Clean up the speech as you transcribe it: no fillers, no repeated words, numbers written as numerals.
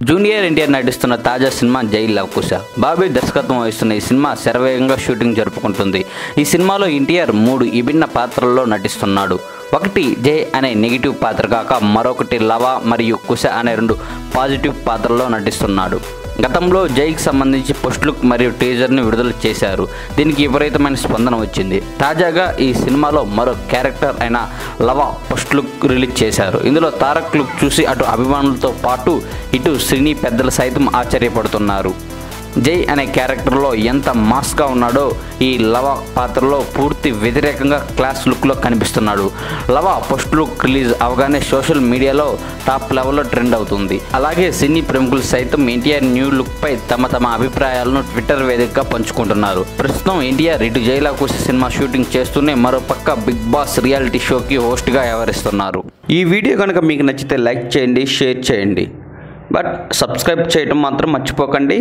Junior NTR నటిస్తున్న తాజా cinema జై లవకుశ. బాబీ దర్శకత్వం వహిస్తున్న ఈ సినిమా శరవేగంగా షూటింగ్ జరుపుకుంటుంది. ఈ సినిమాలో ఎన్టీఆర్ 3 విభిన్న పాత్రల్లో నటిస్తున్నాడు. ఒకటి జై అనే నెగిటివ్ పాత్ర కాక మరొకటి లవ మరియు కుశ అనే 2 పాజిటివ్ పాత్రల్లో నటిస్తున్నాడు. గతంలో జైకి సంబంధించి పోస్ట్ లుక్ మరియు టీజర్ని విడుదల చేశారు. దీనికి విపరీతమైన స్పందన వచ్చింది. తాజాగా ఈ సినిమాలో మరో క్యారెక్టర్ అయిన లవ పోస్ట్ లుక్ రిలీజ్ చేశారు. ఇందులో తారక్ లుక్ చూసి అటు అభిమానులతో పాటు ఇటు సినీ పెద్దలు సైతం ఆశ్చర్యపడుతున్నారు. జై అనే క్యారెక్టర్లో ఎంత మాస్గా ఉన్నాడో ఈ లవ పాత్రలో పూర్తి వ్యతిరేకంగా క్లాస్ లుక్లో కనిపిస్తున్నాడు. లవ పోస్ట్ లుక్ రిలీజ్ అవగానే సోషల్ మీడియాలో టాప్ లెవెల్లో ట్రెండ్ అవుతుంది. అలాగే సినీ ప్రముఖులు సైతం ఎన్టీఆర్ న్యూ లుక్పై తమ అభిప్రాయాలను ట్విట్టర్ వేదికగా పంచుకుంటున్నారు. ప్రస్తుతం ఎన్టీఆర్ ఇటు జై లవకుశ సినిమా షూటింగ్ చేస్తూనే మరోపక్క బిగ్ బాస్ రియాలిటీ షోకి హోస్ట్గా వ్యవహరిస్తున్నారు. ఈ వీడియో కనుక మీకు నచ్చితే లైక్ చేయండి, షేర్ చేయండి, బట్ సబ్స్క్రైబ్ చేయడం మాత్రం మర్చిపోకండి.